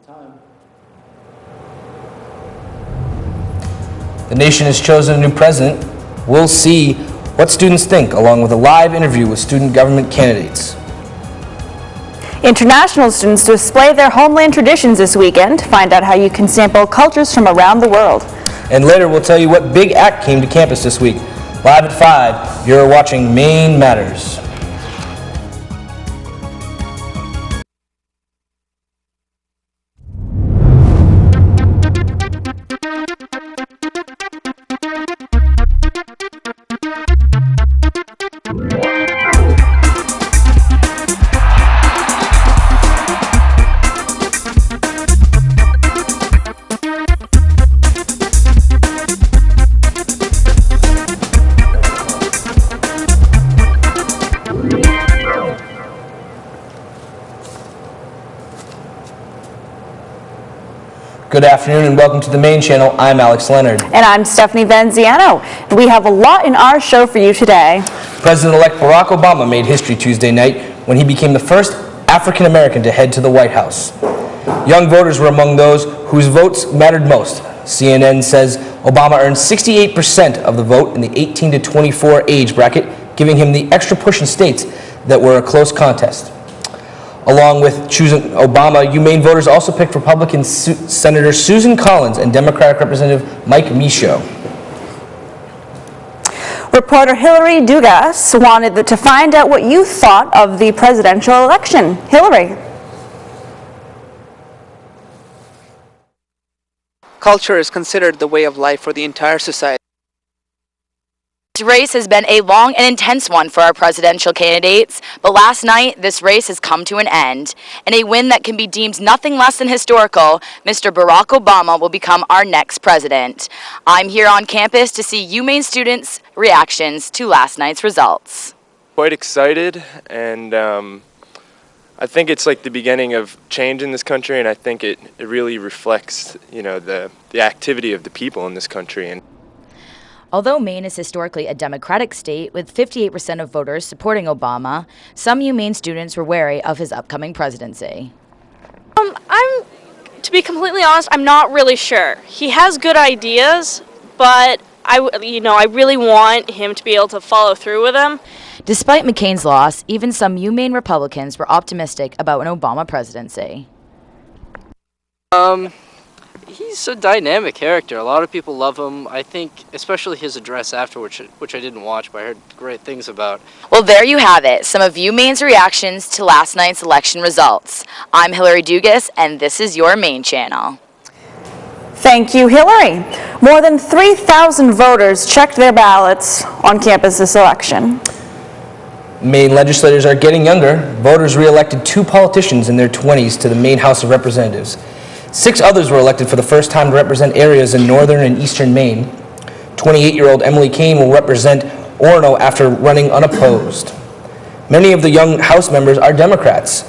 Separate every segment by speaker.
Speaker 1: Time.
Speaker 2: The nation has chosen a new president. We'll see what students think, along with a live interview with student government candidates.
Speaker 3: International students display their homeland traditions this weekend. Find out how you can sample cultures from around the world.
Speaker 2: And later we'll tell you what big act came to campus this week. Live at 5, you're watching Maine Matters. Good afternoon and welcome to the Maine Channel. I'm Alex Leonard.
Speaker 3: And I'm Stephanie Vanziano. We have a lot in our show for you today.
Speaker 2: President-elect Barack Obama made history Tuesday night when he became the first African American to head to the White House. Young voters were among those whose votes mattered most. CNN says Obama earned 68% of the vote in the 18 to 24 age bracket, giving him the extra push in states that were a close contest. Along with choosing Obama, Maine voters also picked Republican Senator Susan Collins and Democratic Representative Mike Michaud.
Speaker 3: Reporter Hillary Dugas wanted to find out what you thought of the presidential election. Hillary.
Speaker 4: Culture is considered the way of life for the entire society.
Speaker 5: This race has been a long and intense one for our presidential candidates, but last night this race has come to an end. In a win that can be deemed nothing less than historical, Mr. Barack Obama will become our next president. I'm here on campus to see UMaine students' reactions to last night's results.
Speaker 6: Quite excited, and I think it's like the beginning of change in this country, and I think it really reflects, the activity of the people in this country. And
Speaker 5: although Maine is historically a Democratic state with 58% of voters supporting Obama, some UMaine students were wary of his upcoming presidency.
Speaker 7: To be completely honest, I'm not really sure. He has good ideas, but I really want him to be able to follow through with them.
Speaker 5: Despite McCain's loss, even some UMaine Republicans were optimistic about an Obama presidency.
Speaker 1: He's a dynamic character. A lot of people love him. I think, especially his address afterwards, which I didn't watch, but I heard great things about.
Speaker 5: Well, there you have it, some of UMaine's reactions to last night's election results. I'm Hillary Dugas, and this is your Maine Channel.
Speaker 3: Thank you, Hillary. More than 3,000 voters checked their ballots on campus this election.
Speaker 2: Maine legislators are getting younger. Voters re-elected 2 politicians in their 20s to the Maine House of Representatives. 6 others were elected for the first time to represent areas in northern and eastern Maine. 28-year-old Emily Kane will represent Orono after running unopposed. Many of the young House members are Democrats.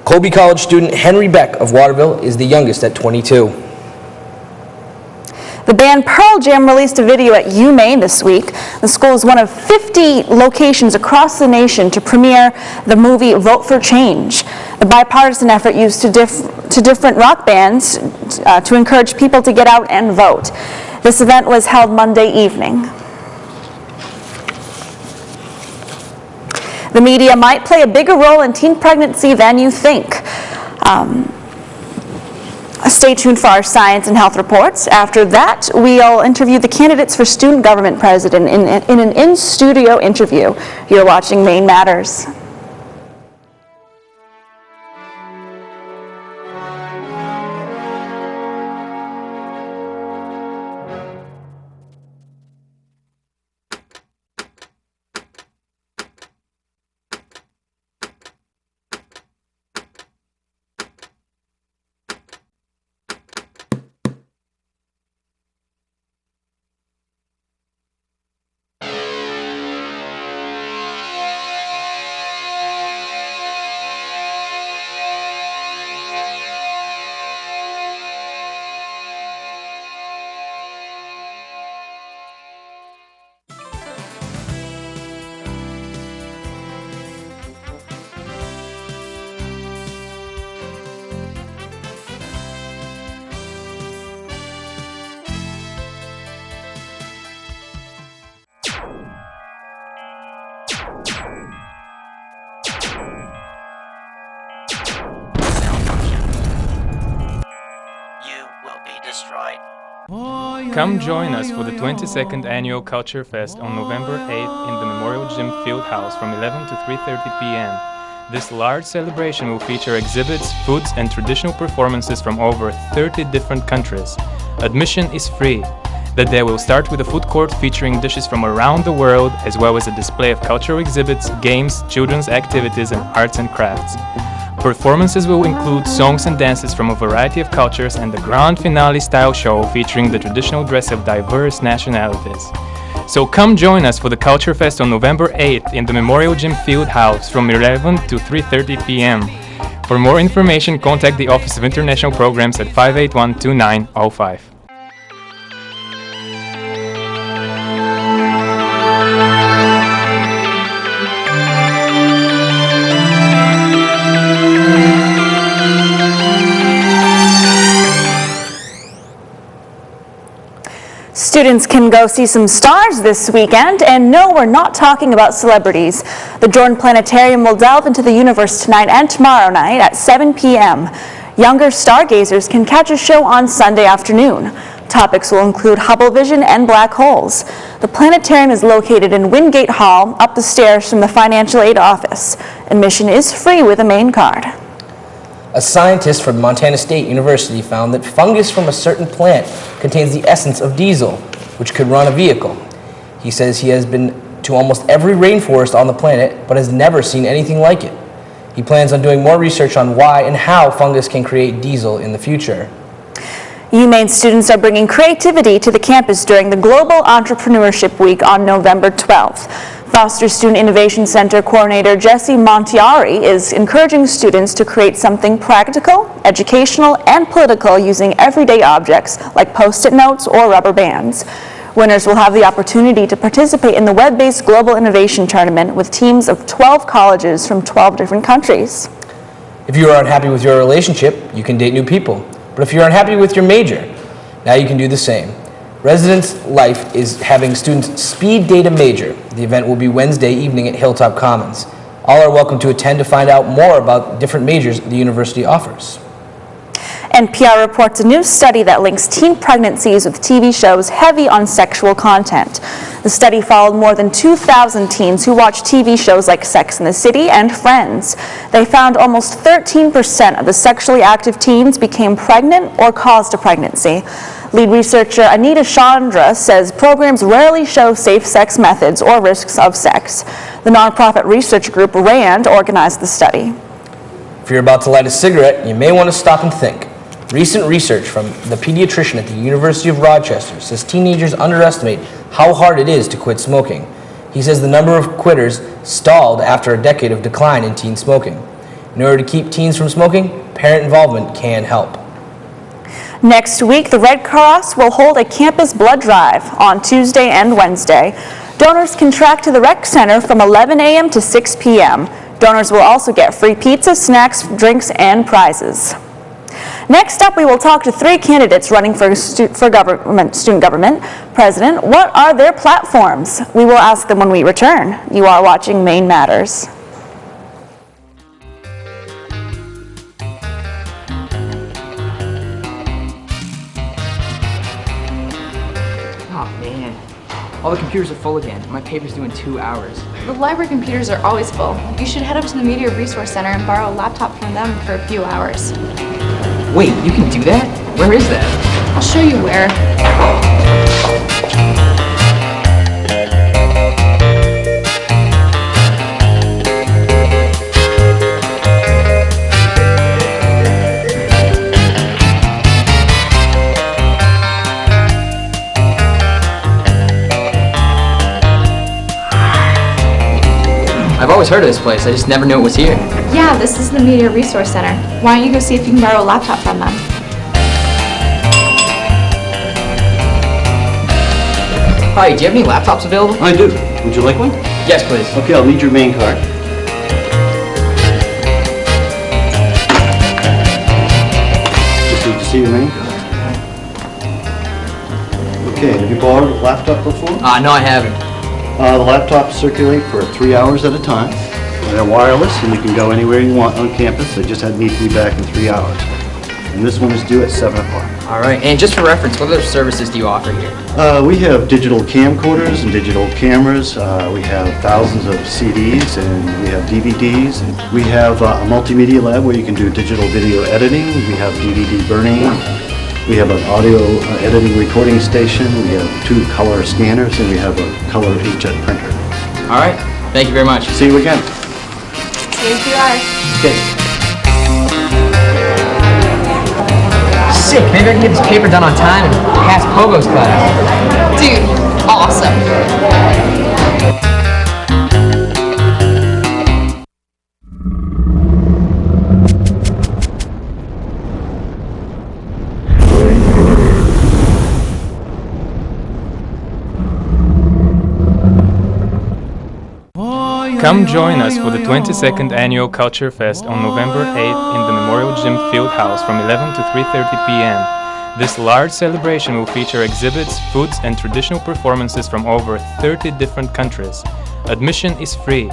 Speaker 2: Colby College student Henry Beck of Waterville is the youngest at 22.
Speaker 3: The band Pearl Jam released a video at UMaine this week. The school is one of 50 locations across the nation to premiere the movie Vote for Change, the bipartisan effort used to different rock bands to encourage people to get out and vote. This event was held Monday evening. The media might play a bigger role in teen pregnancy than you think. Stay tuned for our science and health reports. After that, we'll interview the candidates for student government president in an in-studio interview. You're watching Maine Matters.
Speaker 8: Come join us for the 22nd Annual Culture Fest on November 8th in the Memorial Gym Field House from 11 to 3:30 p.m. This large celebration will feature exhibits, foods, and traditional performances from over 30 different countries. Admission is free. The day will start with a food court featuring dishes from around the world, as well as a display of cultural exhibits, games, children's activities, and arts and crafts. Performances will include songs and dances from a variety of cultures and the grand finale style show featuring the traditional dress of diverse nationalities. So come join us for the Culture Fest on November 8th in the Memorial Gym Field House from 11 to 3:30 p.m. For more information, contact the Office of International Programs at 581-2905.
Speaker 3: Students can go see some stars this weekend, and no, we're not talking about celebrities. The Jordan Planetarium will delve into the universe tonight and tomorrow night at 7 p.m. Younger stargazers can catch a show on Sunday afternoon. Topics will include Hubble vision and black holes. The planetarium is located in Wingate Hall, up the stairs from the financial aid office. Admission is free with a Maine card.
Speaker 2: A scientist from Montana State University found that fungus from a certain plant contains the essence of diesel, which could run a vehicle. He says he has been to almost every rainforest on the planet, but has never seen anything like it. He plans on doing more research on why and how fungus can create diesel in the future.
Speaker 3: UMaine students are bringing creativity to the campus during the Global Entrepreneurship Week on November 12th. Foster Student Innovation Center Coordinator Jesse Montiari is encouraging students to create something practical, educational, and political using everyday objects like Post-it notes or rubber bands. Winners will have the opportunity to participate in the web-based Global Innovation Tournament with teams of 12 colleges from 12 different countries.
Speaker 2: If you are unhappy with your relationship, you can date new people. But if you're unhappy with your major, now you can do the same. Residence Life is having students speed date a major. The event will be Wednesday evening at Hilltop Commons. All are welcome to attend to find out more about different majors the university offers.
Speaker 3: NPR reports a new study that links teen pregnancies with TV shows heavy on sexual content. The study followed more than 2,000 teens who watch TV shows like Sex and the City and Friends. They found almost 13% of the sexually active teens became pregnant or caused a pregnancy. Lead researcher Anita Chandra says programs rarely show safe sex methods or risks of sex. The nonprofit research group RAND organized the study.
Speaker 2: If you're about to light a cigarette, you may want to stop and think. Recent research from the pediatrician at the University of Rochester says teenagers underestimate how hard it is to quit smoking. He says the number of quitters stalled after a decade of decline in teen smoking. In order to keep teens from smoking, parent involvement can help.
Speaker 3: Next week, the Red Cross will hold a campus blood drive on Tuesday and Wednesday. Donors can track to the rec center from 11 a.m. to 6 p.m. Donors will also get free pizza, snacks, drinks, and prizes. Next up, we will talk to 3 candidates running for student government president. What are their platforms? We will ask them when we return. You are watching Maine Matters.
Speaker 9: Oh man, all the computers are full again. My paper's due in 2 hours.
Speaker 10: The library computers are always full. You should head up to the Media Resource Center and borrow a laptop from them for a few hours.
Speaker 9: Wait, you can do that? Where is that?
Speaker 10: I'll show you where.
Speaker 9: I've always heard of this place, I just never knew it was here.
Speaker 10: Yeah, this is the Media Resource Center. Why don't you go see if you can borrow a laptop from them?
Speaker 9: Hi, do you have any laptops available?
Speaker 11: I do. Would you like one?
Speaker 9: Yes, please.
Speaker 11: Okay, I'll need your main card. Just need to see your main card. Okay, have you borrowed a laptop before?
Speaker 9: No, I haven't.
Speaker 11: The laptops circulate for 3 hours at a time. They're wireless and you can go anywhere you want on campus. They just need to be back in 3 hours. And this one is due at 7 o'clock.
Speaker 9: All right, and just for reference, what other services do you offer here?
Speaker 11: We have digital camcorders and digital cameras. We have thousands of CDs and we have DVDs. We have a multimedia lab where you can do digital video editing. We have DVD burning. We have an audio editing recording station. We have 2 color scanners and we have a color inkjet printer.
Speaker 9: All right, thank you very much.
Speaker 11: See you again.
Speaker 10: Here's your ours.
Speaker 9: Okay. Sick, maybe I can get this paper done on time and pass Pogo's class.
Speaker 10: Dude, awesome.
Speaker 8: Come join us for the 22nd Annual Culture Fest on November 8th in the Memorial Gym Field House from 11 to 3:30 p.m. This large celebration will feature exhibits, foods, and traditional performances from over 30 different countries. Admission is free.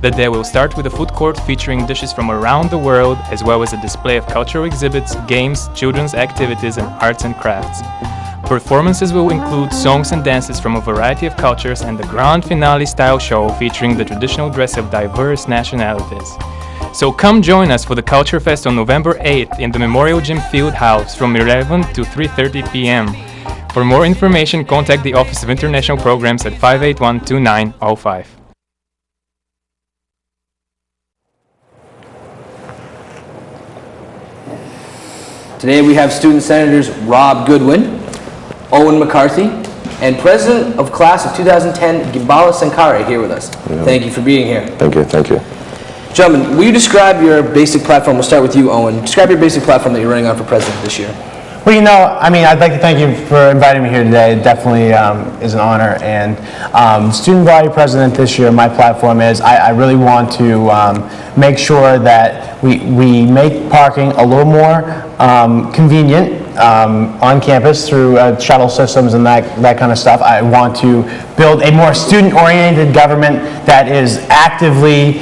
Speaker 8: The day will start with a food court featuring dishes from around the world, as well as a display of cultural exhibits, games, children's activities, and arts and crafts. Performances will include songs and dances from a variety of cultures and the grand finale style show featuring the traditional dress of diverse nationalities. So come join us for the Culture Fest on November 8th in the Memorial Gym Field House from 11 to 3:30 p.m. For more information, contact the Office of International Programs at 581-2905.
Speaker 2: Today we have student senators Rob Goodwin, Owen McCarthy, and President of Class of 2010, Gibala Sankare, here with us. Yeah. Thank you for being here.
Speaker 12: Thank you, thank you.
Speaker 2: Gentlemen, will you describe your basic platform? We'll start with you, Owen. Describe your basic platform that you're running on for president this year.
Speaker 13: Well, you know, I mean, I'd like to thank you for inviting me here today. It definitely is an honor. And student body president this year, my platform is I really want to make sure that we make parking a little more convenient on campus through shuttle systems and that kind of stuff. I want to build a more student-oriented government that is actively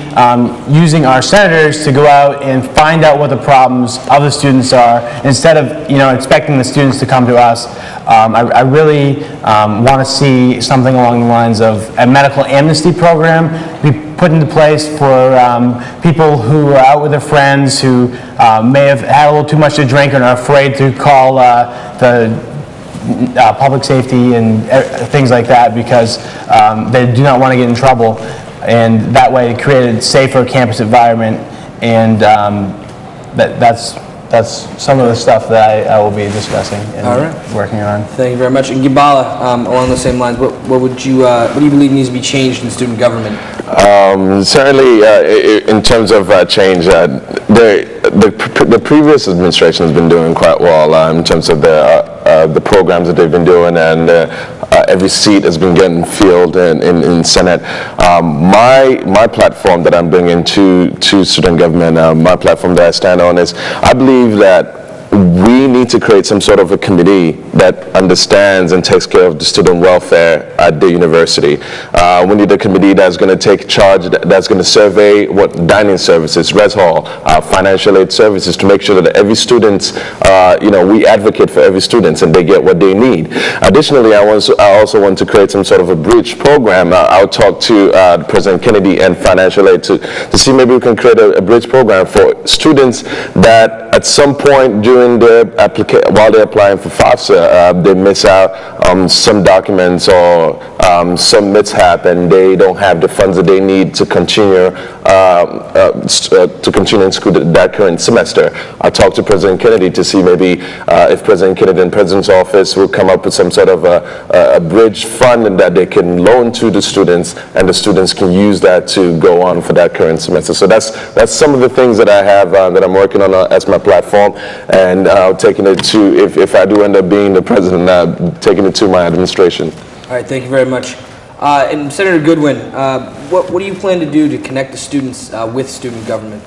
Speaker 13: using our senators to go out and find out what the problems of the students are instead of expecting the students to come to us. I really want to see something along the lines of a medical amnesty program be put into place for people who are out with their friends who may have had a little too much to drink and are afraid to call the public safety and things like that because they do not want to get in trouble, and that way create a safer campus environment. And that's some of the stuff that I will be discussing and working on.
Speaker 2: Thank you very much. And Gibala, along the same lines, what do you believe needs to be changed in student government?
Speaker 12: Certainly, in terms of change, the previous administration has been doing quite well in terms of the programs that they've been doing, and every seat has been getting filled in Senate. My platform that I'm bringing to student government, my platform that I stand on is, I believe that we need to create some sort of a committee that understands and takes care of the student welfare at the university. We need a committee that's going to take charge, that's going to survey what dining services, res hall, financial aid services, to make sure that every student, we advocate for every student and they get what they need. Additionally, I also want to create some sort of a bridge program. I'll talk to President Kennedy and financial aid to see maybe we can create a bridge program for students that at some point during while they're applying for FAFSA, they miss out on some documents or some mishap, and they don't have the funds that they need to continue in school that current semester. I talked to President Kennedy to see maybe if President Kennedy and President's office will come up with some sort of a bridge fund that they can loan to the students, and the students can use that to go on for that current semester. So that's some of the things that I have that I'm working on as my platform, and taking it to, if I do end up being the president, taking it to my administration.
Speaker 2: All right, thank you very much. And Senator Goodwin, what do you plan to do to connect the students with student government?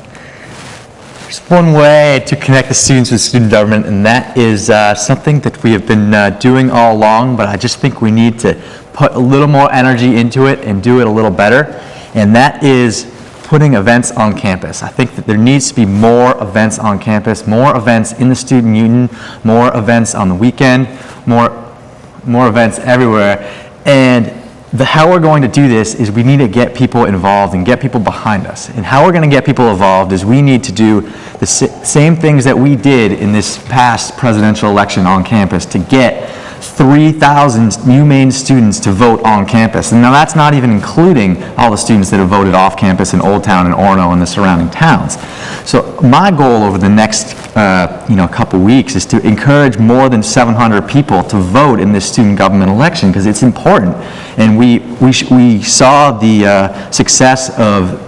Speaker 14: There's one way to connect the students with student government, and that is something that we have been doing all along, but I just think we need to put a little more energy into it and do it a little better, and that is putting events on campus. I think that there needs to be more events on campus, more events in the student union, more events on the weekend, more events everywhere. And how we're going to do this is we need to get people involved and get people behind us. And how we're going to get people involved is we need to do the same things that we did in this past presidential election on campus to get 3,000 new Maine students to vote on campus. And now that's not even including all the students that have voted off campus in Old Town and Orono and the surrounding towns. So my goal over the next couple weeks is to encourage more than 700 people to vote in this student government election because it's important. And we saw the success of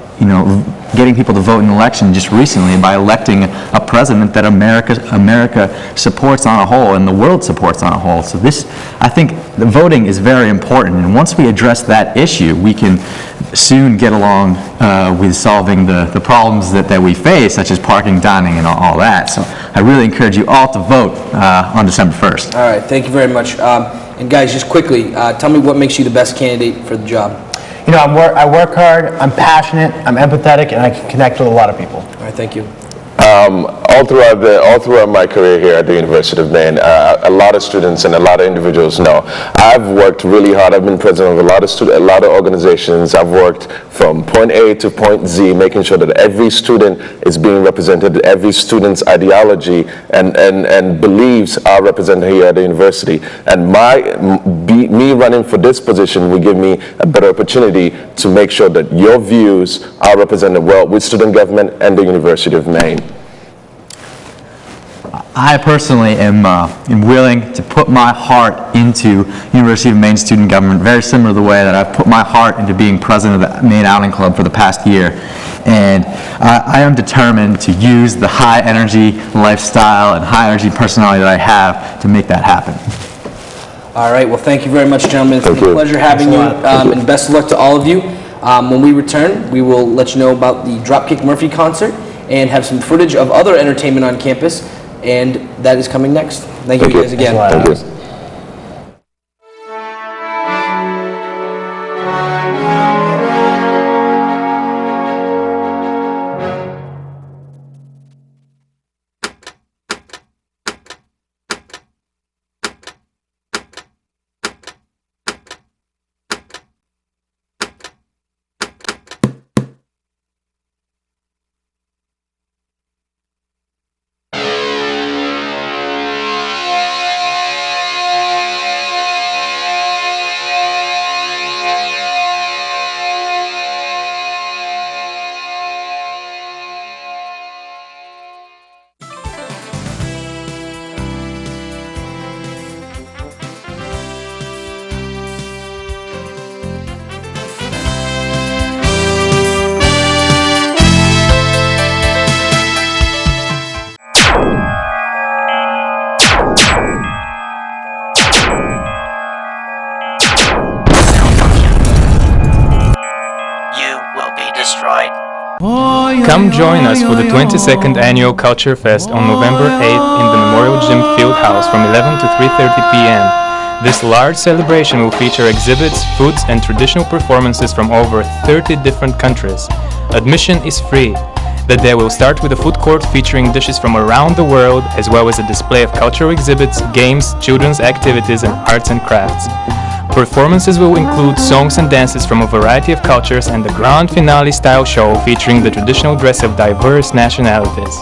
Speaker 14: getting people to vote in an election just recently by electing a president that America supports on a whole and the world supports on a whole. So I think the voting is very important, and once we address that issue, we can soon get along with solving the problems that we face, such as parking, dining, and all that. So I really encourage you all to vote on December 1st.
Speaker 2: All right, thank you very much. And guys, just quickly, tell me what makes you the best candidate for the job.
Speaker 13: I work hard, I'm passionate, I'm empathetic, and I can connect with a lot of people.
Speaker 2: All right, thank you.
Speaker 12: All throughout my career here at the University of Maine, a lot of students and a lot of individuals know I've worked really hard. I've been president of a lot of organizations. I've worked from point A to point Z, making sure that every student is being represented, every student's ideology and beliefs are represented here at the university. And me running for this position will give me a better opportunity to make sure that your views are represented well with student government and the University of Maine.
Speaker 14: I personally am willing to put my heart into University of Maine student government, very similar to the way that I've put my heart into being president of the Maine Outing Club for the past year. And I am determined to use the high energy lifestyle and high energy personality that I have to make that happen.
Speaker 2: All right, well, thank you very much, gentlemen. It's been a pleasure having you, and best of luck to all of you. When we return, we will let you know about the Dropkick Murphy concert and have some footage of other entertainment on campus, and that is coming next. Thank you guys again.
Speaker 12: Thank you.
Speaker 8: Come join us for the 22nd Annual Culture Fest on November 8th in the Memorial Gym Fieldhouse from 11 to 3:30 p.m. This large celebration will feature exhibits, foods, and traditional performances from over 30 different countries. Admission is free. The day will start with a food court featuring dishes from around the world, as well as a display of cultural exhibits, games, children's activities, and arts and crafts. Performances will include songs and dances from a variety of cultures and the grand finale style show featuring the traditional dress of diverse nationalities.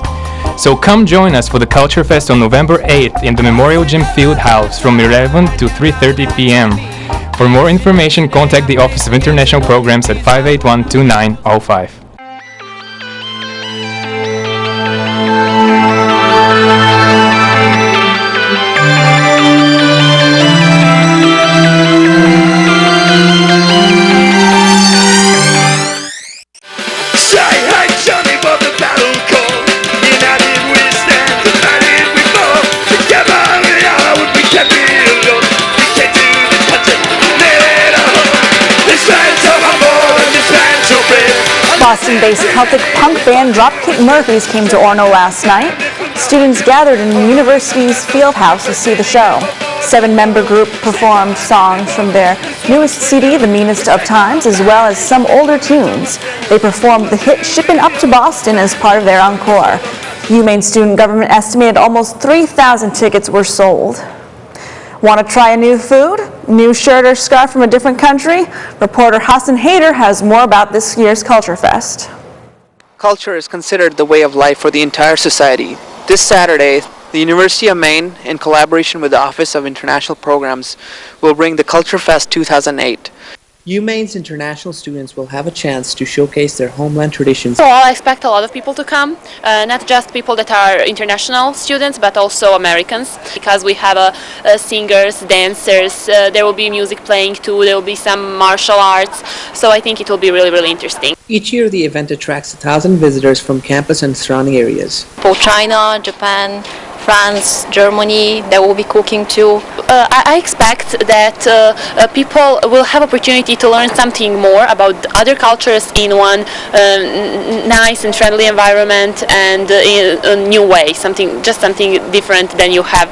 Speaker 8: So come join us for the Culture Fest on November 8th in the Memorial Gym Fieldhouse from 11 to 3:30 p.m. For more information, contact the Office of International Programs at 581-2905.
Speaker 3: Boston-based Celtic punk band Dropkick Murphys came to Orono last night. Students gathered in the university's field house to see the show. 7-member group performed songs from their newest CD, The Meanest of Times, as well as some older tunes. They performed the hit Shippin' Up to Boston as part of their encore. UMaine student government estimated almost 3,000 tickets were sold. Want to try a new food? New shirt or scarf from a different country? Reporter Hassan Haider has more about this year's Culture Fest.
Speaker 4: Culture is considered the way of life for the entire society. This Saturday, the University of Maine, in collaboration with the Office of International Programs, will bring the Culture Fest 2008. UMaine's international students will have a chance to showcase their homeland traditions.
Speaker 15: So I expect a lot of people to come, not just people that are international students, but also Americans, because we have singers, dancers, there will be music playing too, there will be some martial arts, so I think it will be really, really interesting.
Speaker 4: Each year the event attracts 1,000 visitors from campus and surrounding areas.
Speaker 16: For China, Japan, France, Germany, they will be cooking too.
Speaker 15: I expect that people will have opportunity to learn something more about other cultures in one nice and friendly environment and in a new way, something different than you have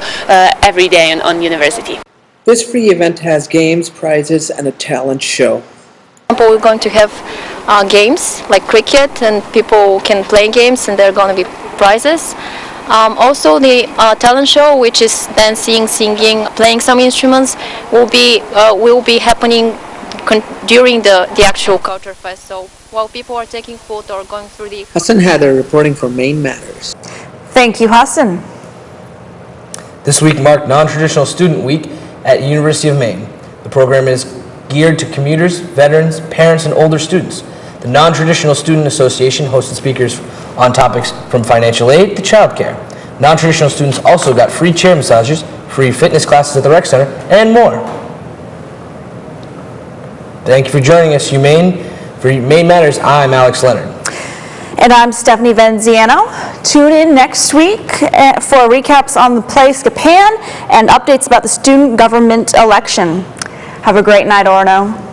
Speaker 15: every day on university.
Speaker 4: This free event has games, prizes, and a talent show.
Speaker 16: We're going to have games like cricket, and people can play games, and there are going to be prizes. Also, the talent show, which is dancing, singing, playing some instruments, will be happening during the actual Culture Fest. So while people are taking food or going through the...
Speaker 4: Hassan Haider reporting for Maine Matters.
Speaker 3: Thank you, Hassan.
Speaker 2: This week marked Non-Traditional Student Week at University of Maine. The program is geared to commuters, veterans, parents, and older students. The Non-Traditional Student Association hosted speakers on topics from financial aid to childcare. Non-traditional students also got free chair massages, free fitness classes at the rec center, and more. Thank you for joining us, UMaine. For Maine Matters, I'm Alex Leonard.
Speaker 3: And I'm Stephanie Venziano. Tune in next week for recaps on the play Scapan and updates about the student government election. Have a great night, Orno.